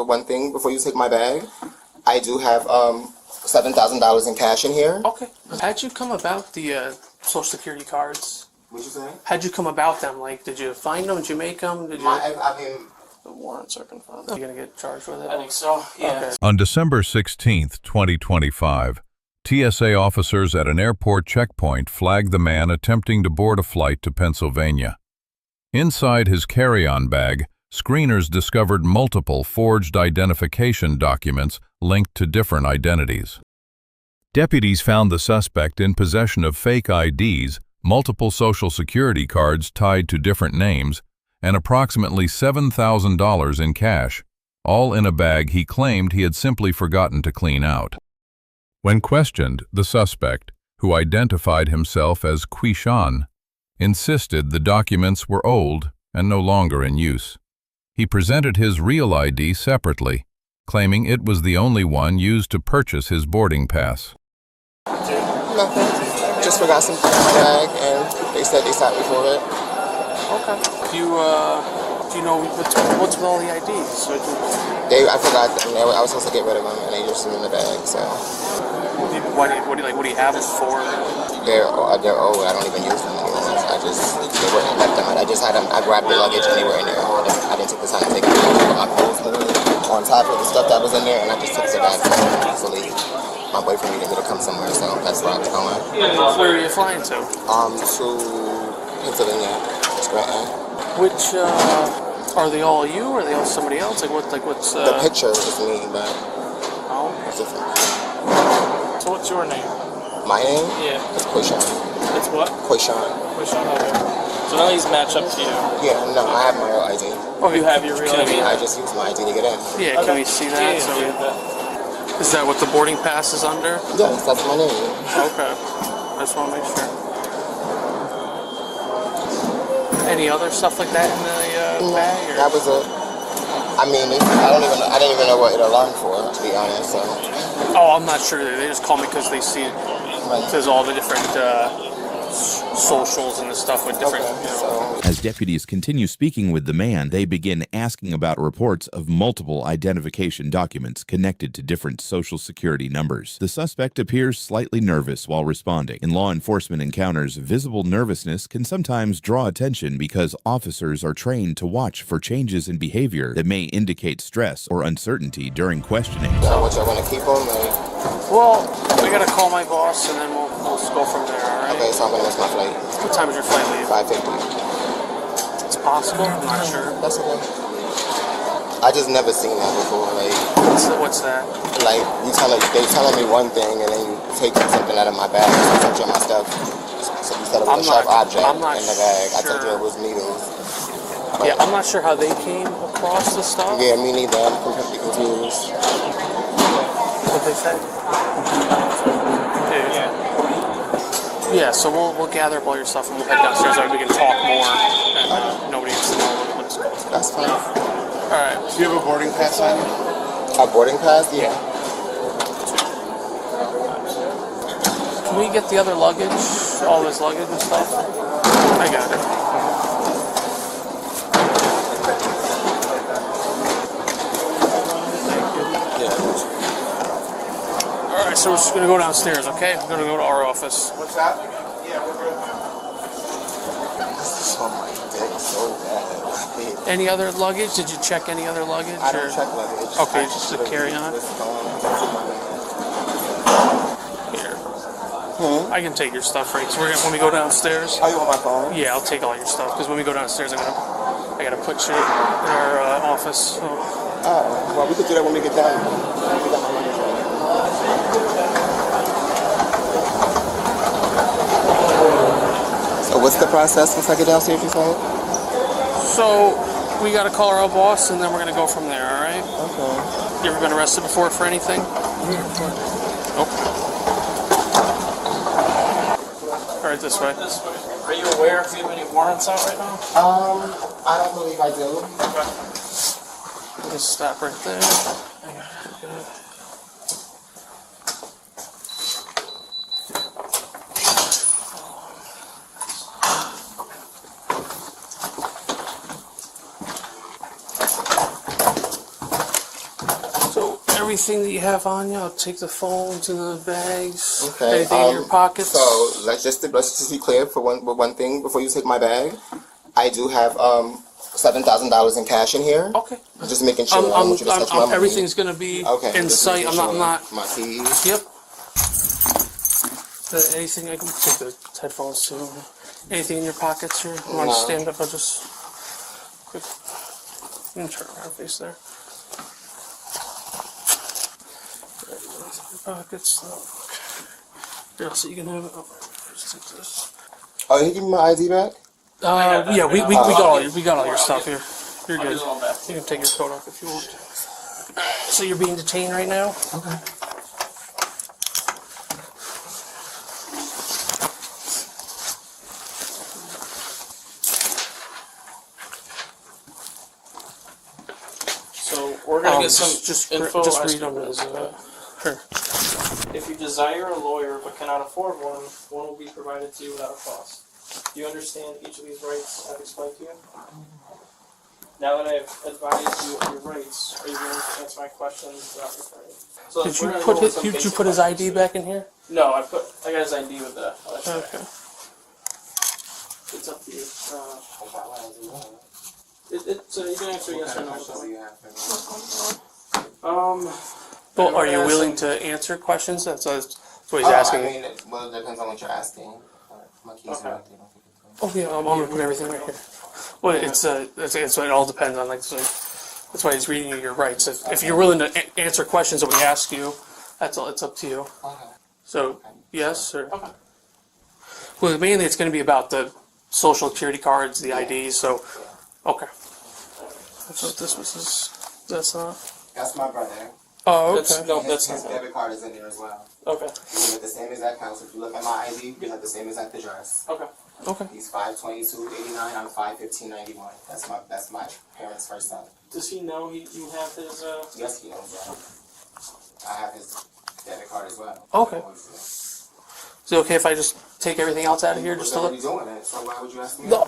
one thing before you take my bag. I do have $7,000 in cash in here. Okay. How'd you come about the Social Security cards? What'd you say? How'd you come about them? Like, did you find them? Did you make them? Did you? I mean, the warrants are confirmed. Are you gonna get charged with it? I think so. Yeah. Okay. On December 16th, 2025, TSA officers at an airport checkpoint flagged the man attempting to board a flight to Pennsylvania. Inside his carry-on bag, screeners discovered multiple forged identification documents linked to different identities. Deputies found the suspect in possession of fake IDs, multiple Social Security cards tied to different names, and approximately $7,000 in cash, all in a bag he claimed he had simply forgotten to clean out. When questioned, the suspect, who identified himself as Quishan, insisted the documents were old and no longer in use. He presented his real ID separately, claiming it was the only one used to purchase his boarding pass. nothing. Just forgot something in my bag, and they said they stopped me for it. Okay. Do you know what's with all the IDs? I forgot them. I was supposed to get rid of them, and they just threw them in the bag. So. What do you have them for? They're old. I don't even use them anymore. They weren't left them. I just had them. I grabbed the luggage, and they were in there. I didn't take the time to take them out. My clothes on top of the stuff that was in there, and I just took the bag easily. My boyfriend needed me to come somewhere, so that's where I was going. Where are you flying to? To Pennsylvania, Scranton. Which are they all you, or are they all somebody else? What's the picture is me, but it's different. So what's your name? My name? Yeah. It's Quishan. It's what? Quishan. Quishan. Okay. So none of these match up to you. Yeah, no, I have my real ID. Oh, you have your real ID. I just use my ID to get in. Yeah, can we see that? Is that what the boarding pass is under? Yes, that's my name. Okay. I just want to make sure. Any other stuff like that in the bag? Or? That was it. I mean, I didn't even know what it alarmed for, to be honest. So. Oh, I'm not sure. They just call me because they see it. It says all the different socials and the stuff with different. Okay, As deputies continue speaking with the man, they begin asking about reports of multiple identification documents connected to different Social Security numbers. The suspect appears slightly nervous while responding. In law enforcement encounters, visible nervousness can sometimes draw attention because officers are trained to watch for changes in behavior that may indicate stress or uncertainty during questioning. So what y'all want to keep them? Well, we gotta call my boss and then we'll go from there, alright? Okay, so I'm gonna miss my flight. What time is your flight leave? 5:50. It's possible, I'm not sure. That's okay. I just never seen that before. What's that? Like they telling me one thing and then you take something out of my bag and touch my stuff. So you said it was a sharp object in the bag. Sure. I told you it was needles. But yeah, I'm not sure how they came across the stuff. Yeah, me neither. I'm completely confused. What they say? Yeah, so we'll gather up all your stuff and we'll head downstairs so we can talk more and nobody needs to know what's going on. That's fine. Alright. Do you have a boarding pass on you? A boarding pass? Yeah. Can we get the other luggage? All this luggage and stuff? I got it. Alright, so we're just gonna go downstairs, okay? We're gonna go to our office. What's that? Yeah, we're good. Oh my dick, so bad. Any other luggage? Did you check any other luggage? I don't check luggage. Okay, just to carry on? Here. I can take your stuff, right? So when we go downstairs. Oh, you want my phone? Yeah, I'll take all your stuff because when we go downstairs, I gotta put you in our office. So. Oh, well, we could do that when we get down. We got my luggage right. So what's the process once I get downstairs, you said? So we gotta call our boss and then we're gonna go from there, alright? Okay. You ever been arrested before for anything? Okay. Alright, this way. Are you aware if you have any warrants out right now? I don't believe I do. We'll just stop right there. everything that you have on you. I'll take the phones and the bags. Okay. Anything in your pockets. So let's just be clear for one thing before you take my bag. I do have $7,000 in cash in here. Okay. Just making sure. I don't want you to touch my money. Everything's gonna be in just sight. making I'm not. My keys. Yep. Anything I can take the headphones too. Anything in your pockets here? You want to stand up? I'll just quick. You can turn around, face there. Pockets. Here, so you can have it. Oh, just take this. Oh, you give me my ID back? Yeah, we got all your stuff here. You're good. I'll do it all back. You can take your coat off if you want. So you're being detained right now? Okay. So we're gonna get some just info. Just as read to- on this. Sure. If you desire a lawyer but cannot afford one, one will be provided to you without a cost. Do you understand each of these rights I've explained to you? Now that I've advised you of your rights, are you willing to answer my questions without referring? So Did we're you gonna put go over his, some you basic put his questions. ID back in here? No, I got his ID with the other side. Okay. It's up to you. You can answer yes or no. Well, are you willing to answer questions? That's what he's asking. I mean, well, it depends on what you're asking. My keys Okay. are right there. Oh yeah, I'm gonna put everything right here. Well, it's it all depends on that's why he's reading you your rights. If you're willing to answer questions that we ask you, that's all. It's up to you. Okay. So yes or Okay. well, mainly it's going to be about the social security cards, the IDs. So okay. That's what this was. That's not. That's my brother. Oh That's, okay. no, And that's his not. debit card is in there as well. Okay. We have the same exact house. If you look at my ID, we have the same exact address. Okay. Okay. He's 52289. I'm 51591. That's my parents' first son. Does he know you have his? Yes, he knows that. I have his debit card as well. Okay. Is it okay if I just take everything else out of here just to We're look? doing it. So why would you ask me? No.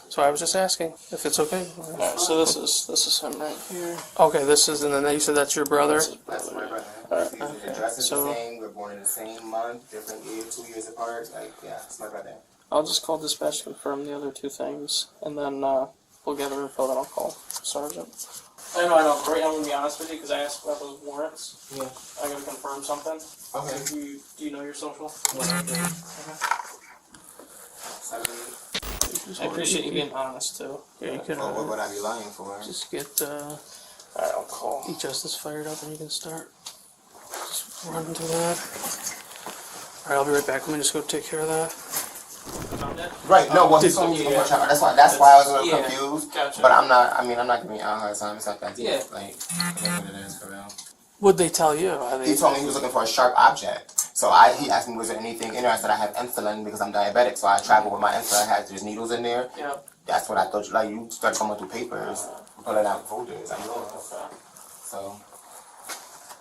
So I was just asking if it's okay. Alright, so this is him right here. Okay, this is, and then you said that's your brother. That's my brother. His address is the same. We're born in the same month, different year, 2 years apart. Like, yeah, it's my brother. I'll just call dispatch to confirm the other two things, and then we'll gather info. Then I'll call Sergeant. I know. Right, I'm gonna be honest with you because I asked about those warrants. Yeah. I'm gonna confirm something. Okay. Do you know your social? I appreciate you being honest too. Yeah, you can What would I be lying for? just get Alright, I'll call. e-justice fired up and you can start just running to that. Alright, I'll be right back. Let me just go take care of that. Found it? Right. No. Well, he told me Yeah. That's why I was a little Yeah. confused. Gotcha. But I'm not. I mean, I'm not giving you a hard time. It's not that deep. Yeah. Like, that's what it is for real. What'd they tell you? He told me he was looking for a sharp object. So he asked me, was there anything in there? I said I have insulin because I'm diabetic. So I travel with my insulin. There's needles in there. Yeah. That's what I thought. Like, you start going through papers, pulling out folders. I know. So,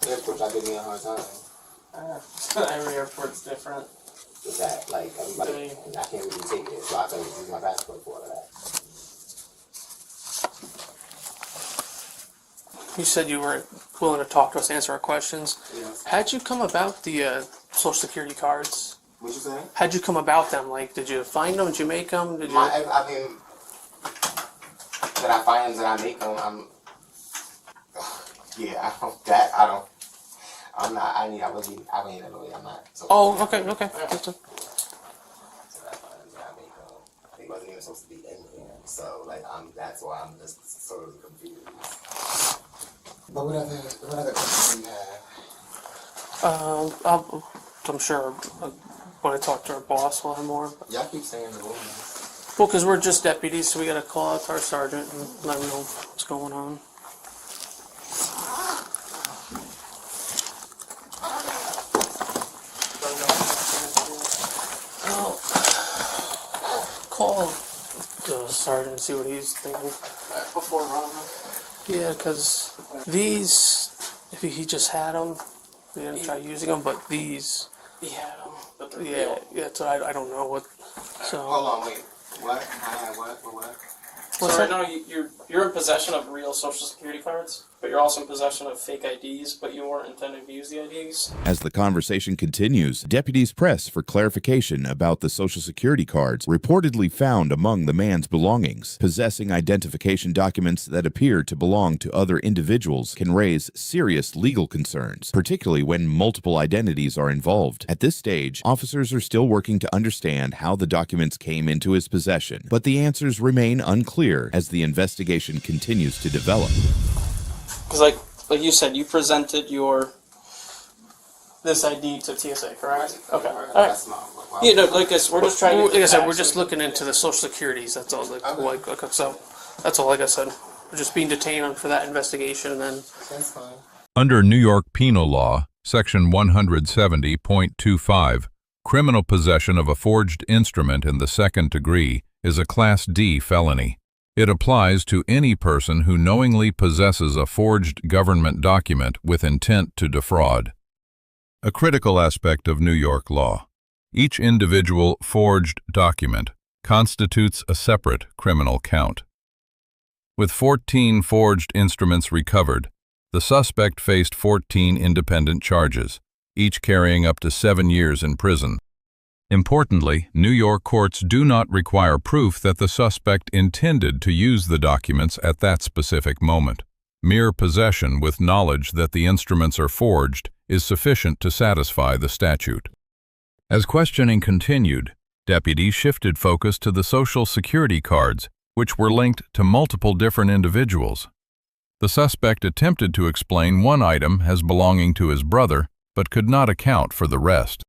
yeah, which I give me a hard time. Every airport's different. With that, like, everybody, I can't really take it. So I thought use my passport for all of that. You said you were willing to talk to us, answer our questions. Yes. How'd you come about the social security cards? What you saying? How'd you come about them? Like, did you find them? Did you make them? Did you? I mean, did I find them? Did I make them? Yeah, I'm not. I need a lawyer. I'm not. So Oh, okay. Did Did I find them? Did I make them? They wasn't even supposed to be in here. So, like, that's why I'm just sort of confused. But what other questions do you have? I'm sure when I talk to our boss, we'll have more. Y'all keep saying the rules. Well, because we're just deputies, so we gotta call out to our sergeant and let him know what's going on. Well, call the sergeant and see what he's thinking. Before Ron. Yeah, because these, if he just had them, we didn't try using them, but these, Yeah. But they're yeah, real. yeah. So I don't know what. So Hold on, wait. What? What? what's So right that? now you're in possession of real social security cards. but you're also in possession of fake IDs, but you weren't intending to use the IDs. As the conversation continues, deputies press for clarification about the Social Security cards reportedly found among the man's belongings. Possessing identification documents that appear to belong to other individuals can raise serious legal concerns, particularly when multiple identities are involved. At this stage, officers are still working to understand how the documents came into his possession, but the answers remain unclear as the investigation continues to develop. Because like you said, you presented this ID to TSA, correct? Okay. All right. Yeah, no, like I said, we're just trying to. Like I said, we're just looking into the Social Securities. That's all. So that's all. Like I said, we're just being detained for that investigation, and then. That's fine. Under New York Penal Law, Section 170.25, criminal possession of a forged instrument in the second degree is a Class D felony. It applies to any person who knowingly possesses a forged government document with intent to defraud. A critical aspect of New York law. Each individual forged document constitutes a separate criminal count. With 14 forged instruments recovered, the suspect faced 14 independent charges, each carrying up to 7 years in prison. Importantly, New York courts do not require proof that the suspect intended to use the documents at that specific moment. Mere possession with knowledge that the instruments are forged is sufficient to satisfy the statute. As questioning continued, deputies shifted focus to the Social Security cards, which were linked to multiple different individuals. The suspect attempted to explain one item as belonging to his brother, but could not account for the rest.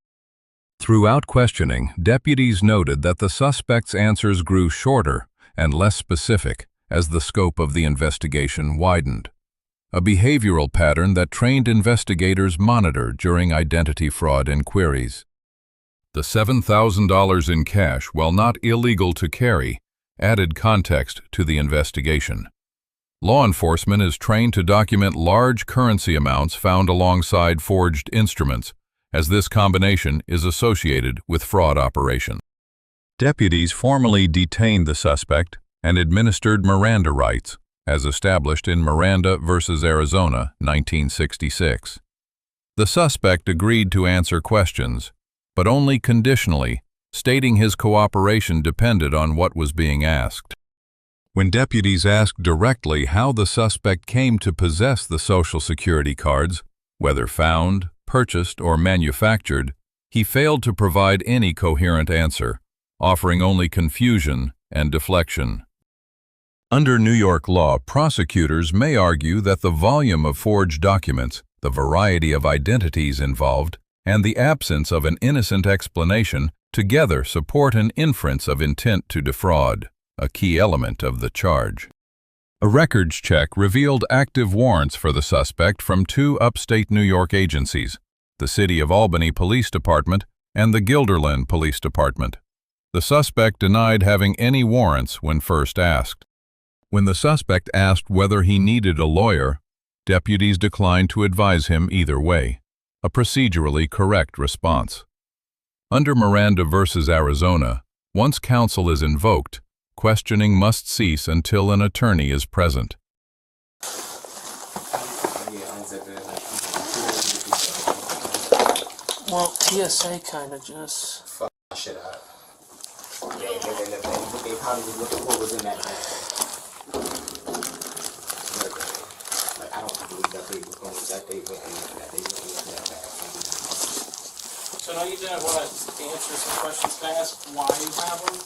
Throughout questioning, deputies noted that the suspect's answers grew shorter and less specific as the scope of the investigation widened, a behavioral pattern that trained investigators monitor during identity fraud inquiries. The $7,000 in cash, while not illegal to carry, added context to the investigation. Law enforcement is trained to document large currency amounts found alongside forged instruments, as this combination is associated with fraud operations. Deputies formally detained the suspect and administered Miranda rights, as established in Miranda v. Arizona, 1966. The suspect agreed to answer questions, but only conditionally, stating his cooperation depended on what was being asked. When deputies asked directly how the suspect came to possess the Social Security cards, whether found, purchased, or manufactured, he failed to provide any coherent answer, offering only confusion and deflection. Under New York law, prosecutors may argue that the volume of forged documents, the variety of identities involved, and the absence of an innocent explanation together support an inference of intent to defraud, a key element of the charge. A records check revealed active warrants for the suspect from 2 upstate New York agencies, the City of Albany Police Department and the Guilderland Police Department. The suspect denied having any warrants when first asked. When the suspect asked whether he needed a lawyer, deputies declined to advise him either way, a procedurally correct response. Under Miranda v. Arizona, once counsel is invoked, questioning must cease until an attorney is present. Well, TSA kind of just. Fuck shit up. They probably was looking for what was in that bag. Like, I don't believe that they was going to, that they went in that bag. So now you didn't want to answer some questions. Can I ask why you have them?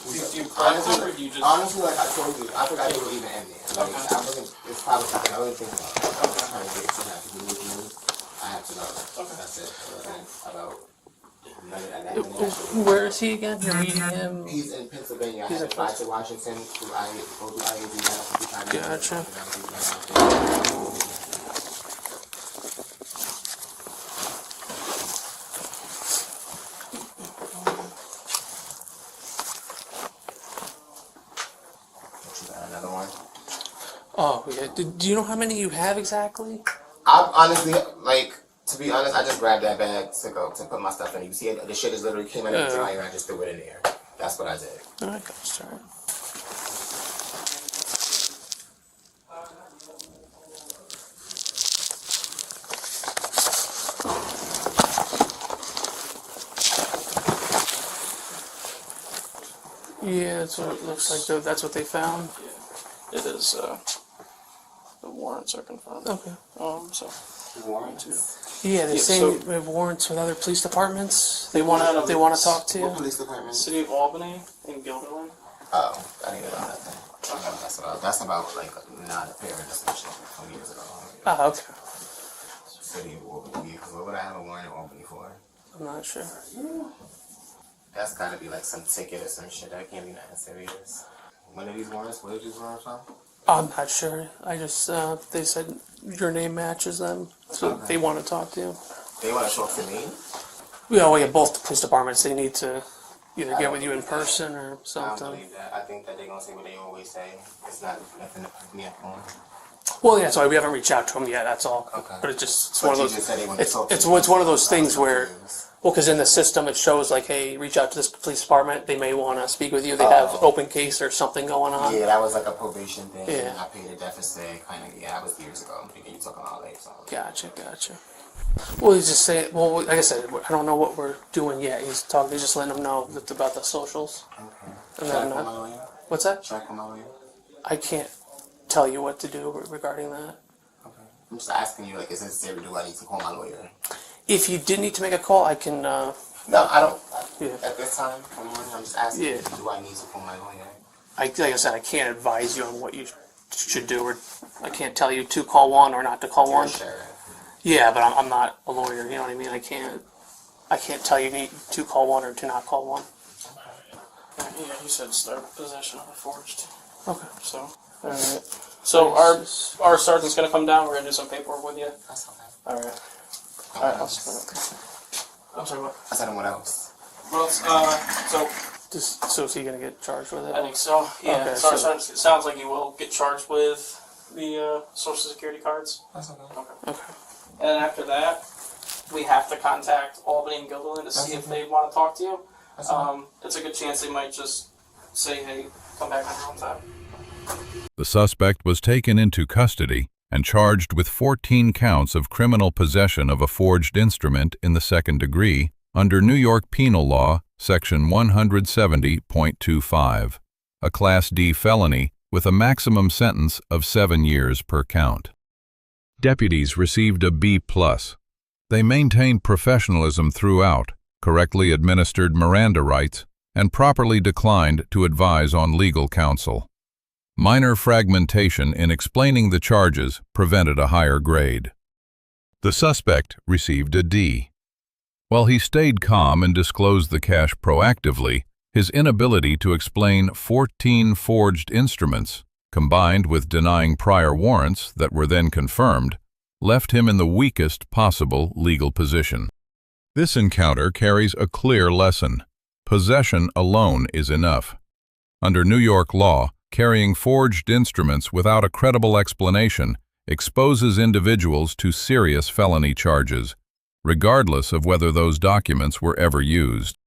Do you credit them, or do you just... Honestly, like I told you, I forgot they were even in there. Like, I wasn't, it's probably something I wasn't thinking about. I was trying to get to that to do with you. I have to know. That's it. About Where is he again? You're meeting him? He's in Pennsylvania. I had to fly to Washington to go to IAD. Gotcha. Another one. Oh, yeah. Do you know how many you have exactly? I honestly, like, to be honest, I just grabbed that bag to put my stuff in. You see it? The shit is literally came out of the dryer and I just threw it in there. That's what I did. Alright, sorry. That's what it looks like. Though. That's what they found. Yeah. It is, the warrants are confirmed. Okay. So. Warrants? Yeah, they're Yeah, saying so- we have warrants with other police departments. They want to talk to What you. police department? City of Albany and Guilderland. Oh, I didn't know that thing. That's about like not a pair of discussion from years ago. Ah, okay. City of Albany. Because what would I have a warrant in Albany for? I'm not sure. That's gotta be like some ticket or some shit. That can't be nothing serious. When are these warrants? Where are these warrants from? I'm not sure. I just they said your name matches them, so Okay. they want to talk to you. They want to talk to me? Yeah, well, yeah, both the police departments. They need to either get with you in person or I don't something. believe that. I think that they're gonna say what they always say. It's not nothing to put me up on. Well, yeah, so we haven't reached out to them yet. That's all. Okay. But it's just it's But one of you those. just said they want to It's talk to it's me. it's one of those I was things where. confused. Well, because in the system it shows like, hey, reach out to this police department. They may want to speak with you. They have open case or something going on. Yeah, that was like a probation thing. Yeah. I paid a deficit, kind of. Yeah, that was years ago. I'm thinking you talking about like something. Gotcha. Well, he's just saying. Well, like I said, I don't know what we're doing yet. He's just letting them know that about the socials. Okay. And Should I then, call my lawyer? What's that? Should I call my lawyer? I can't tell you what to do regarding that. Okay. I'm just asking you, like, is it necessary? Do I need to call my lawyer? If you did need to make a call, I can. No, I don't. Yeah. At this time, I'm just asking. Yeah. Do I need to call my lawyer? Like I said, I can't advise you on what you should do, or I can't tell you to call one or not to call one. Sure. Yeah, but I'm not a lawyer. You know what I mean? I can't tell you need to call one or to not call one. Yeah, you said start possession of a forged. Okay. So, all right. So our sergeant's gonna come down. We're gonna do some paperwork with you. That's okay. All right. All right. I'll spin it. I'm sorry. What? I said, what else? What else? So So is he gonna get charged with it? I think so. Yeah. Okay, so our so- sergeant, it sounds like you will get charged with the Social Security cards. That's okay. Okay. Okay. And then after that, we have to contact Albany and Guilderland to see if they want to talk to you. That's okay. It's a good chance they might just say, "Hey, come back on your own time." The suspect was taken into custody and charged with 14 counts of criminal possession of a forged instrument in the second degree under New York Penal Law, Section 170.25, a Class D felony with a maximum sentence of 7 years per count. Deputies received a B+. They maintained professionalism throughout, correctly administered Miranda rights, and properly declined to advise on legal counsel. Minor fragmentation in explaining the charges prevented a higher grade. The suspect received a D. While he stayed calm and disclosed the cash proactively, his inability to explain 14 forged instruments, combined with denying prior warrants that were then confirmed, left him in the weakest possible legal position. This encounter carries a clear lesson. Possession alone is enough. Under New York law, carrying forged instruments without a credible explanation exposes individuals to serious felony charges, regardless of whether those documents were ever used.